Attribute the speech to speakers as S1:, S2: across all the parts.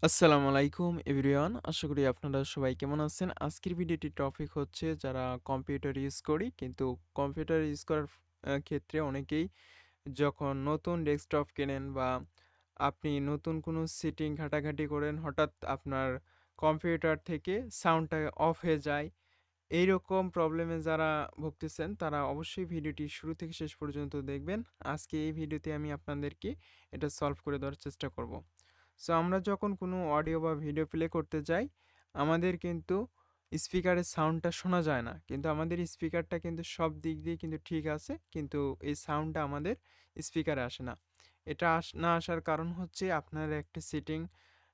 S1: আসসালামু আলাইকুম এভরিওয়ান। আশা করি আপনারা সবাই কেমন আছেন? আজকের ভিডিওটির টপিক হচ্ছে যারা কম্পিউটার ইউজ করি কিন্তু কম্পিউটার ইউজ করার ক্ষেত্রে অনেকেই যখন নতুন ডেস্কটপ কেনেন বা আপনি নতুন কোনো সেটিং ঘাটাঘাটি করেন হঠাৎ আপনার কম্পিউটার থেকে সাউন্ডটা অফ হয়ে যায়। এইরকম প্রবলেমে যারা ভুগতেছেন তারা অবশ্যই ভিডিওটি শুরু থেকে শেষ পর্যন্ত দেখবেন। আজকে এই ভিডিওতে আমি আপনাদেরকে এটা সলভ করে দেওয়ার চেষ্টা করব। সো আমরা যখন কোনো অডিও বা ভিডিও প্লে করতে যাই, আমাদের কিন্তু স্পিকারের সাউন্ডটা শোনা যায় না। কিন্তু আমাদের স্পিকারটা কিন্তু সব দিক দিয়ে কিন্তু ঠিক আছে। কিন্তু এই সাউন্ডটা আমাদের স্পিকারে আসে না। এটা না আসার কারণ হচ্ছে আপনার একটা সেটিং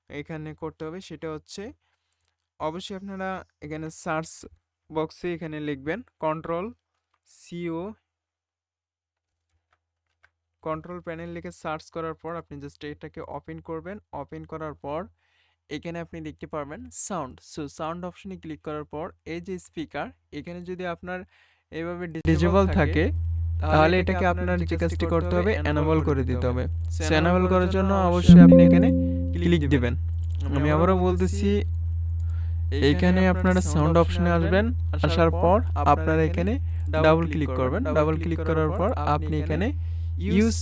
S1: এখানে করতে হবে। সেটা হচ্ছে অবশ্যই আপনারা এখানে সার্চ বক্সে এখানে লিখবেন সিও কন্ট্রোল প্যানেল লিখে সার্চ করার পর আপনি জাস্ট এটাকে ওপেন করবেন। ওপেন করার পর এখানে আপনি দেখতে পারবেন সাউন্ড। সো সাউন্ড অপশনে ক্লিক করার পর এই যে স্পিকার, এখানে যদি আপনার এভাবে ডিজেবল থাকে তাহলে এটাকে আপনার যে কাজটি করতে হবে এনেবল করে দিতে হবে। সো এনেবল করার জন্য অবশ্যই আপনি এখানে ক্লিক দিবেন। আমি আবারও বলতেছি, এইখানে আপনারা সাউন্ড অপশনে আসবেন। আসার পর আপনারা এখানে ডাবল ক্লিক করবেন। ডাবল ক্লিক করার পর আপনি এখানে ইউজ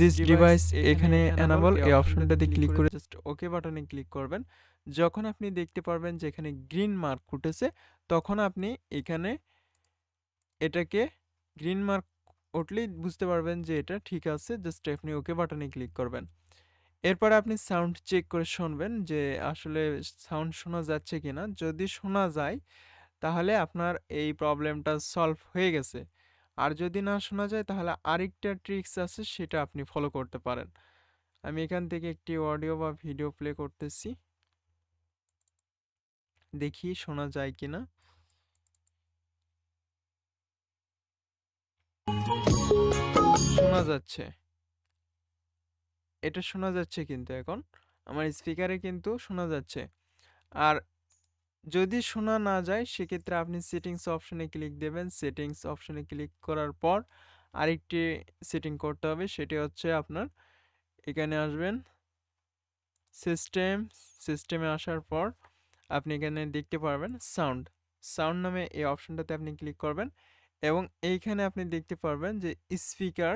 S1: দিস ডিভাইস এখানে এনাবল এই অপশনটাতে ক্লিক করে জাস্ট ওকে বাটনে ক্লিক করবেন। যখন আপনি দেখতে পারবেন যে এখানে গ্রিন মার্ক উঠেছে, তখন আপনি এখানে এটাকে গ্রিন মার্ক উঠলেই বুঝতে পারবেন যে এটা ঠিক আছে। জাস্ট আপনি ওকে বাটনে ক্লিক করবেন। এরপরে আপনি সাউন্ড চেক করে শুনবেন যে আসলে সাউন্ড শোনা যাচ্ছে কিনা। যদি শোনা যায় তাহলে আপনার এই প্রবলেমটা সলভ হয়ে গেছে। আর যদি না শোনা যায় তাহলে আরেকটা ট্রিক্স আছে, সেটা আপনি ফলো করতে পারেন। আমি এখান থেকে একটি অডিও বা ভিডিও প্লে করতেছি। দেখি শোনা যায় কিনা। শোনা যাচ্ছে। এটা শোনা যাচ্ছে কিন্তু এখন। আমার স্পিকারে কিন্তু শোনা যাচ্ছে। আর যদি শোনা না যায় সেক্ষেত্রে আপনি সেটিংস অপশনে ক্লিক দেবেন। সেটিংস অপশনে ক্লিক করার পর আরেকটি সেটিং করতে হবে, সেটি হচ্ছে আপনার এখানে আসবেন সিস্টেম। সিস্টেমে আসার পর আপনি এখানে দেখতে পারবেন সাউন্ড। সাউন্ড নামে এই অপশনটাতে আপনি ক্লিক করবেন এবং এইখানে আপনি দেখতে পারবেন যে স্পিকার,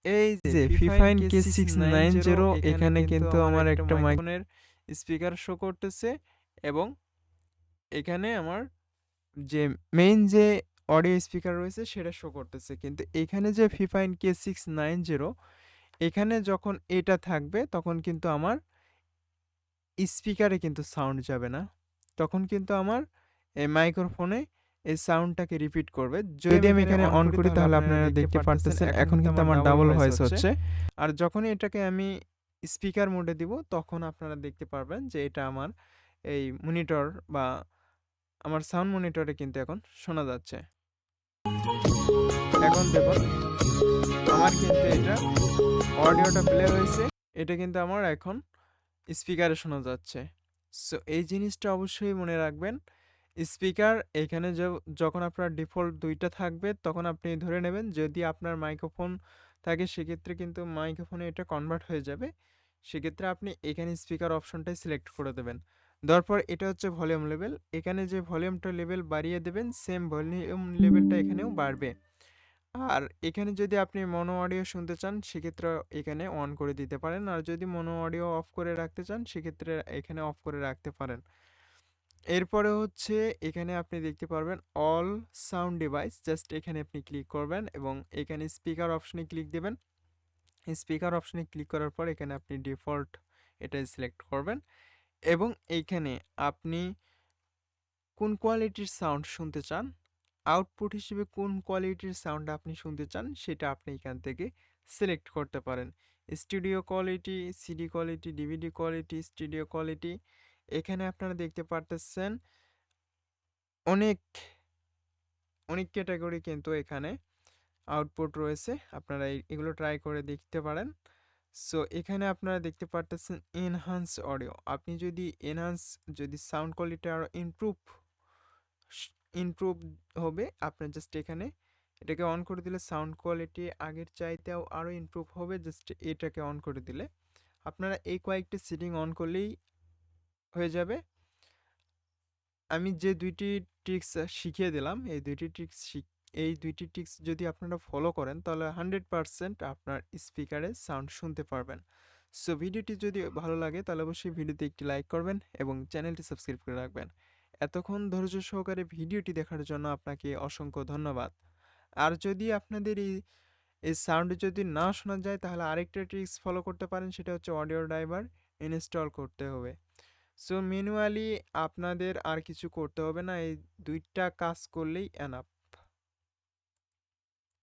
S1: এই যে ফিফাইন কে 690 এখানে কিন্তু আমার একটা মাইক্রোফোনের স্পিকার শো করতেছে এবং এখানে আমার যে মেইন যে অডিও স্পিকার রয়েছে সেটা শো করতেছে। কিন্তু এখানে যে ফিফাইন কে 690 এখানে যখন এটা থাকবে তখন কিন্তু আমার স্পিকারে কিন্তু সাউন্ড যাবে না। তখন কিন্তু আমার এই মাইক্রোফোনে এই সাউন্ডটাকে রিপিট করবে। যদি আমি এখানে অন করি তাহলে আপনারা দেখতে পারতেছেন এখন কিন্তু আমার ডাবল ভয়েস হচ্ছে। আর যখনই এটাকে আমি স্পিকার মোডে দিব তখন আপনারা দেখতে পারবেন যে এটা আমার এই মনিটর বা আমার সাউন্ড মনিটরে কিন্তু এখন শোনা যাচ্ছে। এখন দেখুন আমার কিন্তু এটা অডিওটা প্লে হয়েছে। এটা কিন্তু আমার এখন স্পিকারে শোনা যাচ্ছে। সো এই জিনিসটা অবশ্যই মনে রাখবেন। স্পিকার এখানে যখন আপনার ডিফল্ট ২ টা থাকবে তখন আপনি ধরে নেবেন। যদি আপনার মাইক্রোফোন থাকে সেক্ষেত্রে কিন্তু মাইক্রোফোনে এটা কনভার্ট হয়ে যাবে। সেক্ষেত্রে আপনি এখানে স্পিকার অপশনটাই সিলেক্ট করে দেবেন। দেওয়ার পর এটা হচ্ছে ভলিউম লেভেল। এখানে যে ভলিউমটা লেভেল বাড়িয়ে দেবেন সেম ভলিউম লেভেলটা এখানেও বাড়বে। আর এখানে যদি আপনি মনো অডিও শুনতে চান সেক্ষেত্রে এখানে অন করে দিতে পারেন। আর যদি মনো অডিও অফ করে রাখতে চান সেক্ষেত্রে এখানে অফ করে রাখতে পারেন। এরপরে হচ্ছে এখানে আপনি দেখতে পারবেন অল সাউন্ড ডিভাইস, জাস্ট এখানে আপনি ক্লিক করবেন এবং এখানে স্পিকার অপশনে ক্লিক দেবেন। স্পিকার অপশনে ক্লিক করার পর এখানে আপনি ডিফল্ট এটাই সিলেক্ট করবেন এবং এইখানে আপনি কোন কোয়ালিটির সাউন্ড শুনতে চান, আউটপুট হিসেবে কোন কোয়ালিটির সাউন্ড আপনি শুনতে চান সেটা আপনি এখান থেকে সিলেক্ট করতে পারেন। Studio quality, CD quality, DVD quality, studio quality. এখানে আপনারা দেখতে পারতেছেন অনেক অনেক ক্যাটাগরি কিন্তু এখানে আউটপুট রয়েছে। আপনারা এগুলো ট্রাই করে দেখতে পারেন। সো এখানে আপনারা দেখতে পারতেছেন এনহান্স অডিও। আপনি যদি যদি সাউন্ড কোয়ালিটি আরও ইমপ্রুভ হবে, আপনার জাস্ট এখানে এটাকে অন করে দিলে সাউন্ড কোয়ালিটি আগের চাইতেও আরও ইমপ্রুভ হবে। জাস্ট এটাকে অন করে দিলে আপনারা এই কয়েকটি সেটিং অন করলেই হয়ে যাবে। আমি যে ২টি ট্রিক্স শিখিয়ে দিলাম, এই ২টি ট্রিক্স যদি আপনারা ফলো করেন তাহলে 100% আপনার স্পিকারে সাউন্ড শুনতে পারবেন। সো ভিডিওটি যদি ভালো লাগে তাহলে অবশ্যই ভিডিওতে একটি লাইক করবেন এবং চ্যানেলটি সাবস্ক্রাইব করে রাখবেন। এতক্ষণ ধৈর্য সহকারে ভিডিওটি দেখার জন্য আপনাকে অসংখ্য ধন্যবাদ। আর যদি আপনাদের এই সাউন্ড যদি না শোনা যায় তাহলে আরেকটা ট্রিক্স ফলো করতে পারেন, সেটা হচ্ছে অডিও ড্রাইভার ইনস্টল করতে হবে। সো ম্যানুয়ালি আপনাদের আর কিছু করতে হবে না, এই ২টা কাজ করলেই এনাফ।